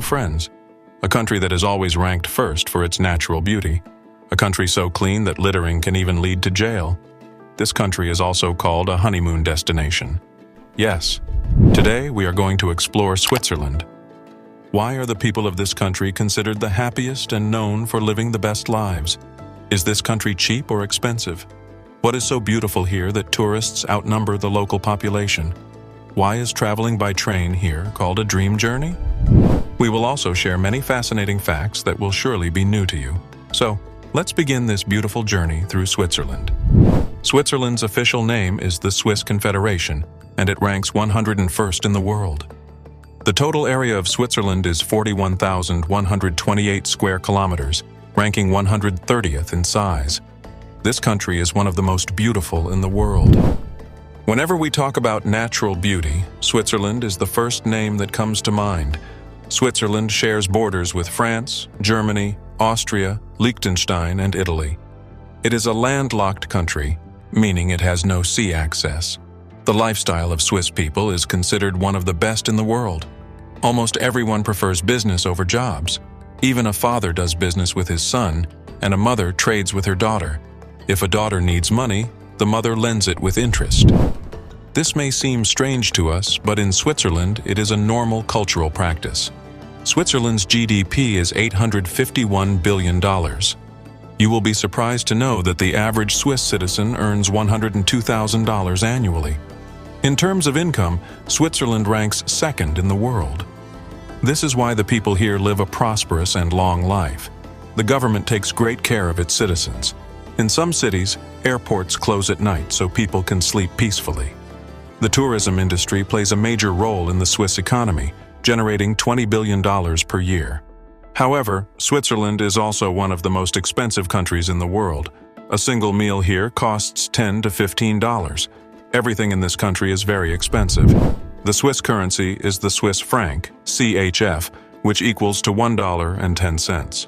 friends. A country that is always ranked first for its natural beauty. A country so clean that littering can even lead to jail. This country is also called a honeymoon destination. Yes, today we are going to explore Switzerland. Why are the people of this country considered the happiest and known for living the best lives? Is this country cheap or expensive? What is so beautiful here that tourists outnumber the local population? Why is traveling by train here called a dream journey? We will also share many fascinating facts that will surely be new to you. So, let's begin this beautiful journey through Switzerland. Switzerland's official name is the Swiss Confederation, and it ranks 101st in the world. The total area of Switzerland is 41,128 square kilometers, ranking 130th in size. This country is one of the most beautiful in the world. Whenever we talk about natural beauty, Switzerland is the first name that comes to mind. Switzerland shares borders with France, Germany, Austria, Liechtenstein, and Italy. It is a landlocked country, meaning it has no sea access. The lifestyle of Swiss people is considered one of the best in the world. Almost everyone prefers business over jobs. Even a father does business with his son, and a mother trades with her daughter. If a daughter needs money, the mother lends it with interest. This may seem strange to us, but in Switzerland, it is a normal cultural practice. Switzerland's GDP is $851 billion. You will be surprised to know that the average Swiss citizen earns $102,000 annually. In terms of income, Switzerland ranks second in the world. This is why the people here live a prosperous and long life. The government takes great care of its citizens. In some cities, airports close at night so people can sleep peacefully. The tourism industry plays a major role in the Swiss economy, generating $20 billion per year. However, Switzerland is also one of the most expensive countries in the world. A single meal here costs $10 to $15. Everything in this country is very expensive. The Swiss currency is the Swiss franc, CHF, which equals to $1.10.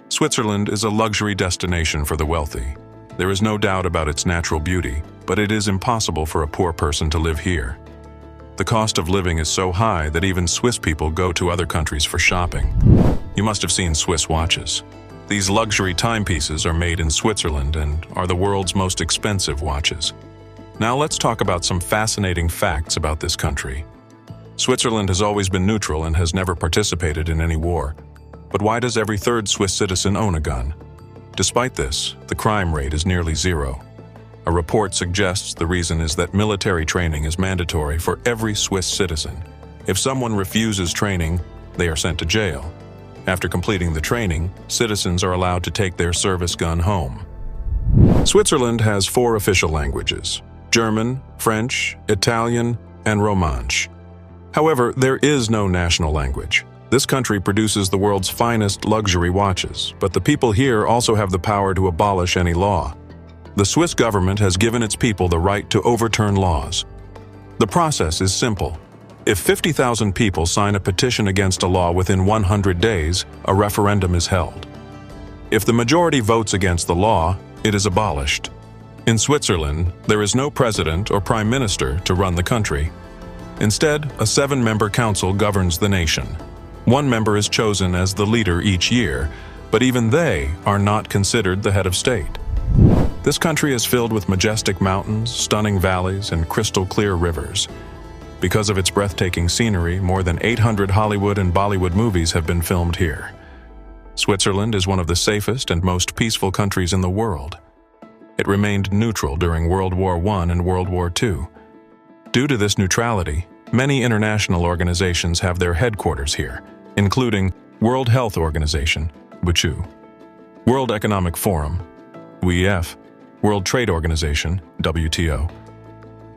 Switzerland is a luxury destination for the wealthy. There is no doubt about its natural beauty, but it is impossible for a poor person to live here. The cost of living is so high that even Swiss people go to other countries for shopping. You must have seen Swiss watches. These luxury timepieces are made in Switzerland and are the world's most expensive watches. Now let's talk about some fascinating facts about this country. Switzerland has always been neutral and has never participated in any war. But why does every third Swiss citizen own a gun? Despite this, the crime rate is nearly zero. A report suggests the reason is that military training is mandatory for every Swiss citizen. If someone refuses training, they are sent to jail. After completing the training, citizens are allowed to take their service gun home. Switzerland has 4 official languages: German, French, Italian, and Romansh. However, there is no national language. This country produces the world's finest luxury watches, but the people here also have the power to abolish any law. The Swiss government has given its people the right to overturn laws. The process is simple. If 50,000 people sign a petition against a law within 100 days, a referendum is held. If the majority votes against the law, it is abolished. In Switzerland, there is no president or prime minister to run the country. Instead, a 7-member council governs the nation. One member is chosen as the leader each year, but even they are not considered the head of state. This country is filled with majestic mountains, stunning valleys, and crystal-clear rivers. Because of its breathtaking scenery, more than 800 Hollywood and Bollywood movies have been filmed here. Switzerland is one of the safest and most peaceful countries in the world. It remained neutral during World War I and World War II. Due to this neutrality, many international organizations have their headquarters here, including World Health Organization, WHO, World Economic Forum, WEF, World Trade Organization, WTO.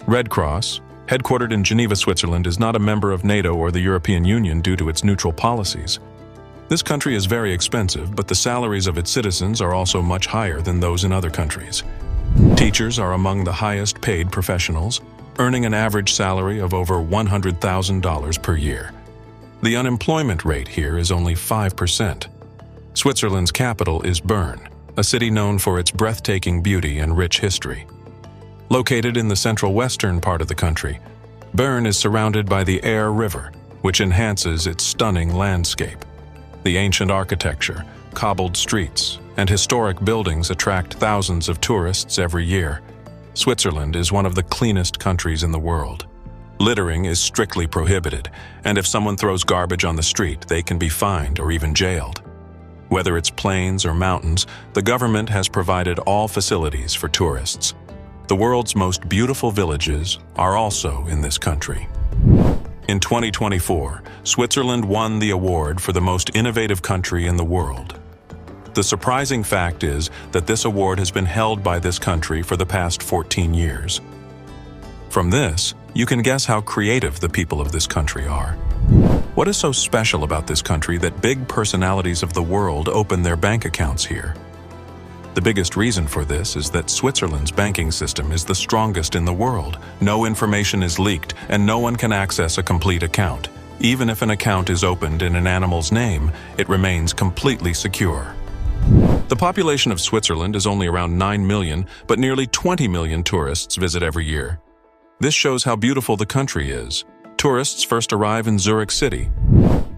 Red Cross, headquartered in Geneva, Switzerland, is not a member of NATO or the European Union due to its neutral policies. This country is very expensive, but the salaries of its citizens are also much higher than those in other countries. Teachers are among the highest paid professionals, earning an average salary of over $100,000 per year. The unemployment rate here is only 5%. Switzerland's capital is Bern, a city known for its breathtaking beauty and rich history. Located in the central western part of the country, Bern is surrounded by the Aire River, which enhances its stunning landscape. The ancient architecture, cobbled streets, and historic buildings attract thousands of tourists every year. Switzerland is one of the cleanest countries in the world. Littering is strictly prohibited, and if someone throws garbage on the street, they can be fined or even jailed. Whether it's plains or mountains, the government has provided all facilities for tourists. The world's most beautiful villages are also in this country. In 2024, Switzerland won the award for the most innovative country in the world. The surprising fact is that this award has been held by this country for the past 14 years. From this, you can guess how creative the people of this country are. What is so special about this country that big personalities of the world open their bank accounts here? The biggest reason for this is that Switzerland's banking system is the strongest in the world. No information is leaked, and no one can access a complete account. Even if an account is opened in an animal's name, it remains completely secure. The population of Switzerland is only around 9 million, but nearly 20 million tourists visit every year. This shows how beautiful the country is. Tourists first arrive in Zurich City.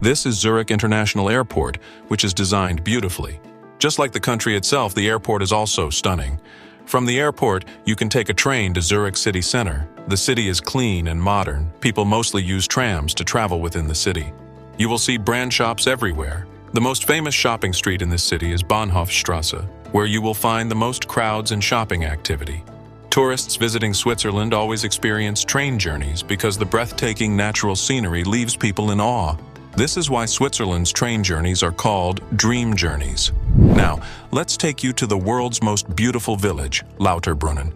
This is Zurich International Airport, which is designed beautifully. Just like the country itself, the airport is also stunning. From the airport, you can take a train to Zurich City Center. The city is clean and modern. People mostly use trams to travel within the city. You will see brand shops everywhere. The most famous shopping street in this city is Bahnhofstrasse, where you will find the most crowds and shopping activity. Tourists visiting Switzerland always experience train journeys because the breathtaking natural scenery leaves people in awe. This is why Switzerland's train journeys are called dream journeys. Now, let's take you to the world's most beautiful village, Lauterbrunnen.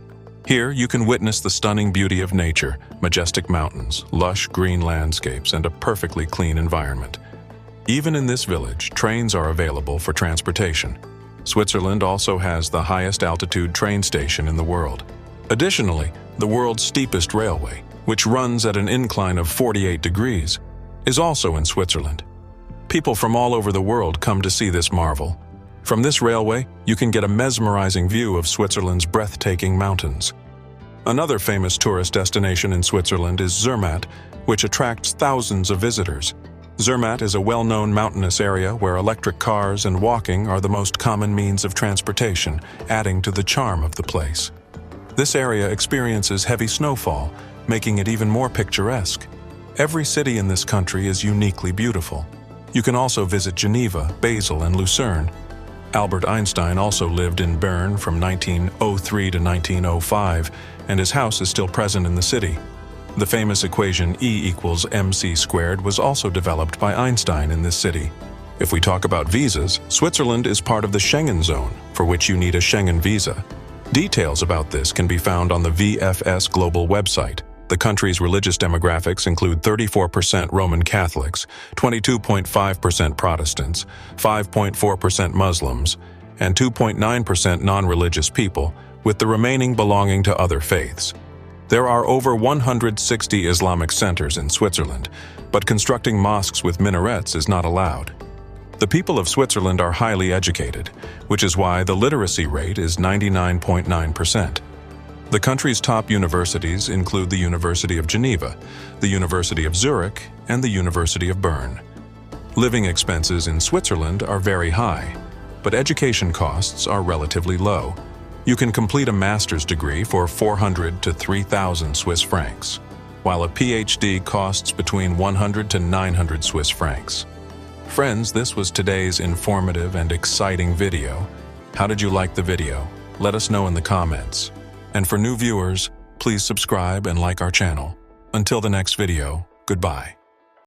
Here, you can witness the stunning beauty of nature, majestic mountains, lush green landscapes, and a perfectly clean environment. Even in this village, trains are available for transportation. Switzerland also has the highest altitude train station in the world. Additionally, the world's steepest railway, which runs at an incline of 48 degrees, is also in Switzerland. People from all over the world come to see this marvel. From this railway, you can get a mesmerizing view of Switzerland's breathtaking mountains. Another famous tourist destination in Switzerland is Zermatt, which attracts thousands of visitors. Zermatt is a well-known mountainous area where electric cars and walking are the most common means of transportation, adding to the charm of the place. This area experiences heavy snowfall, making it even more picturesque. Every city in this country is uniquely beautiful. You can also visit Geneva, Basel, and Lucerne. Albert Einstein also lived in Bern from 1903 to 1905, and his house is still present in the city. The famous equation E equals mc squared was also developed by Einstein in this city. If we talk about visas, Switzerland is part of the Schengen zone, for which you need a Schengen visa. Details about this can be found on the VFS Global website. The country's religious demographics include 34% Roman Catholics, 22.5% Protestants, 5.4% Muslims, and 2.9% non-religious people, with the remaining belonging to other faiths. There are over 160 Islamic centers in Switzerland, but constructing mosques with minarets is not allowed. The people of Switzerland are highly educated, which is why the literacy rate is 99.9%. The country's top universities include the University of Geneva, the University of Zurich, and the University of Bern. Living expenses in Switzerland are very high, but education costs are relatively low. You can complete a master's degree for 400 to 3,000 Swiss francs, while a PhD costs between 100 to 900 Swiss francs. Friends, this was today's informative and exciting video. How did you like the video? Let us know in the comments. And for new viewers, please subscribe and like our channel. Until the next video, goodbye.